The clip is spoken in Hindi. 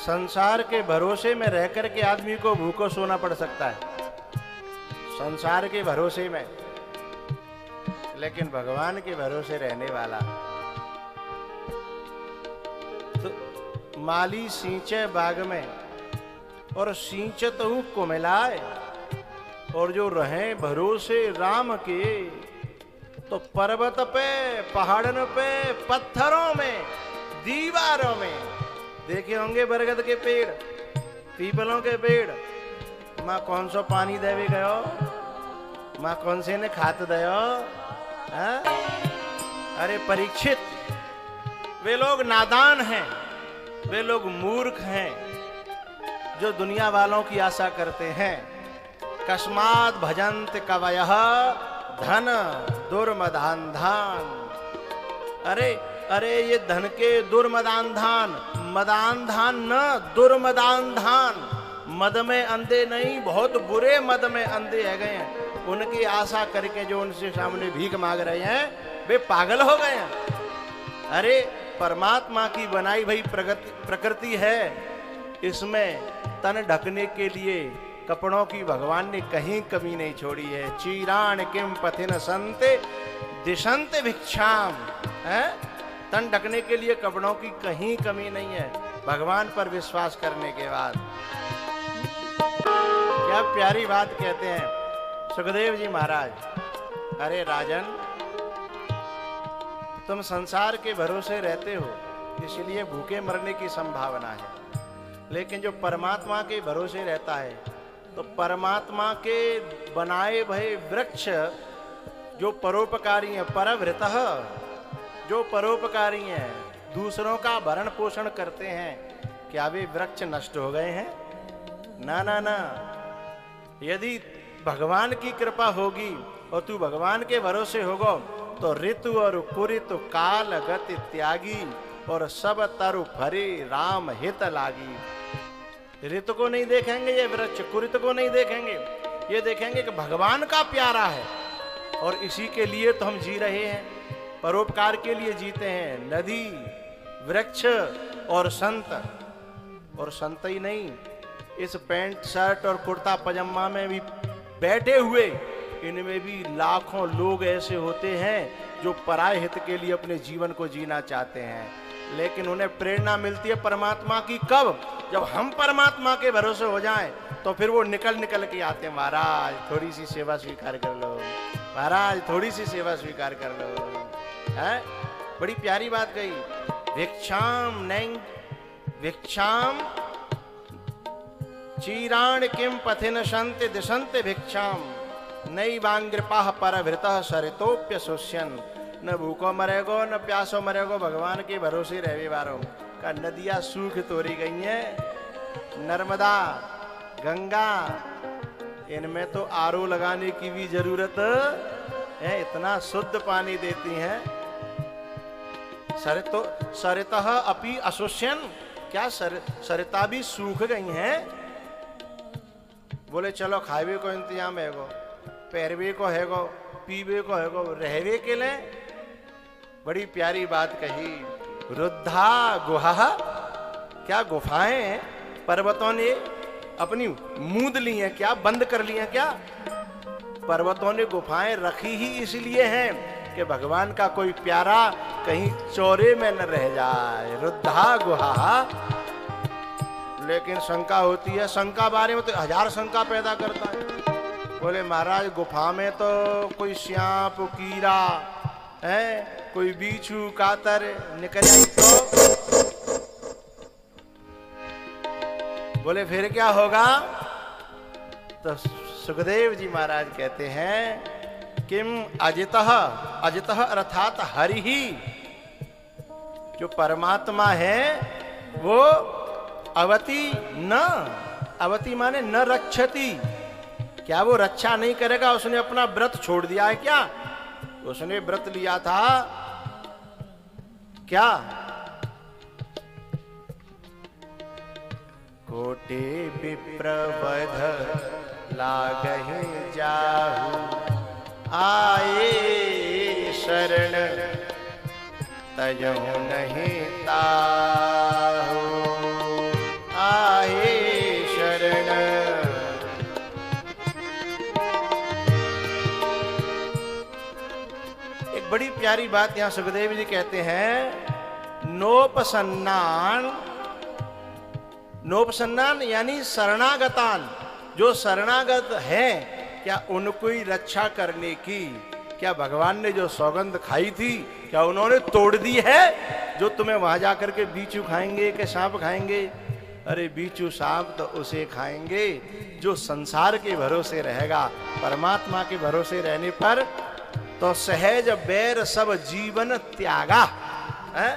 संसार के भरोसे में रह करके आदमी को भूखो सोना पड़ सकता है, संसार के भरोसे में, लेकिन भगवान के भरोसे रहने वाला तो माली सींचे बाग में और सींचत हूं कुमिलाए, और जो रहे भरोसे राम के तो पर्वत पे, पहाड़न पे, पत्थरों में, दीवारों में देखे होंगे बरगद के पेड़, पीपलों के पेड़, माँ कौन सो पानी देवे गयो, माँ कौन से ने खात दयो। अरे परीक्षित, वे लोग नादान हैं, वे लोग मूर्ख हैं जो दुनिया वालों की आशा करते हैं। कस्मात् भजन्त कवयः धन दुर्मदान्धान। अरे अरे ये धन के दुर्मदान्धान, मदान्धान न दुर्मदान्धान, मद में अंधे नहीं, बहुत बुरे मद में अंधे है गए हैं। उनकी आशा करके जो उनसे सामने भीख मांग रहे हैं वे पागल हो गए हैं। अरे परमात्मा की बनाई भई प्रकृति है, इसमें तन ढकने के लिए कपड़ों की भगवान ने कहीं कमी नहीं छोड़ी है। चीराण किम पथिन संते दिशंत भिक्षाम, है तन ढकने के लिए कपड़ों की कहीं कमी नहीं है भगवान पर विश्वास करने के बाद। क्या प्यारी बात कहते हैं सुखदेव जी महाराज। अरे राजन, तुम संसार के भरोसे रहते हो इसलिए भूखे मरने की संभावना है, लेकिन जो परमात्मा के भरोसे रहता है तो परमात्मा के बनाए भये वृक्ष जो परोपकारी हैं, परवृतः जो परोपकारी हैं, दूसरों का भरण पोषण करते हैं, क्या वे वृक्ष नष्ट हो गए हैं? ना ना ना। यदि भगवान की कृपा होगी और तू भगवान के भरोसे होगा तो ऋतु और कुरितु काल गति त्यागी और सब तरु फरे राम हित लागी। ऋतु को नहीं देखेंगे ये वृक्ष, कुरित को नहीं देखेंगे, ये देखेंगे कि भगवान का प्यारा है और इसी के लिए तो हम जी रहे हैं, परोपकार के लिए जीते हैं। नदी, वृक्ष और संत ही नहीं, इस पैंट शर्ट और कुर्ता पजामा में भी बैठे हुए इनमें भी लाखों लोग ऐसे होते हैं जो पराय हित के लिए अपने जीवन को जीना चाहते हैं, लेकिन उन्हें प्रेरणा मिलती है परमात्मा की कब? जब हम परमात्मा के भरोसे हो जाएं तो फिर वो निकल के आते हैं, महाराज थोड़ी सी सेवा स्वीकार कर लो, महाराज थोड़ी सी सेवा स्वीकार कर लो। है बड़ी प्यारी बात कही। भिक्षाम नहीं, भिक्षाम चीराण किम पथिन संत दिशंत भिक्षाम नई बांग्रपाह परभृतः सरितोप्य सुष्यन। न भूखो मरेगो न प्यासो मरेगो, भगवान के भरोसे रहवे वालों का नदियां सूख तोड़ी गई हैं। नर्मदा, गंगा, इनमें तो आरओ लगाने की भी जरूरत है, इतना शुद्ध पानी देती हैं। सरितः अपि असुष्यन, क्या सरिता भी सूख गई हैं? बोले चलो खावे को इंतजाम है गो, पहरवे को है गो, पीवे को है गो, रहवे के लिए। बड़ी प्यारी बात कही। रुद्धा गुहा, क्या गुफाएं पर्वतों ने अपनी मूंद ली हैं क्या, बंद कर ली हैं क्या? पर्वतों ने गुफाएं रखी ही इसलिए हैं कि भगवान का कोई प्यारा कहीं चौरे में न रह जाए। रुद्धा गुहा। लेकिन शंका होती है, शंका बारे में तो हजार शंका पैदा करता है। बोले महाराज गुफा में तो कोई सांप कीड़ा है, कोई बिच्छू कातर निकल आई तो बोले फिर क्या होगा? तो सुखदेव जी महाराज कहते हैं किम अजितः, अजितः अर्थात हरि ही, जो परमात्मा है वो अवति न, अवति माने न रक्षति, क्या वो रक्षा नहीं करेगा? उसने अपना व्रत छोड़ दिया है क्या? उसने व्रत लिया था क्या? कोटि विप्रवध लागहि जाहु, आए शरण तजहु नहीं ताहु। बड़ी प्यारी बात यहां सुखदेव जी कहते हैं, नोपसन्नान, नोपसन्नान यानी शरणागतान, जो शरणागत हैं, क्या उनको ही रक्षा करने की क्या भगवान ने जो सौगंध खाई थी क्या उन्होंने तोड़ दी है? जो तुम्हें वहां जाकर के बीचू खाएंगे कि सांप खाएंगे? अरे बीचू सांप तो उसे खाएंगे जो संसार के भरोसे रहेगा। परमात्मा के भरोसे रहने पर तो सहज बैर सब जीवन त्यागा है।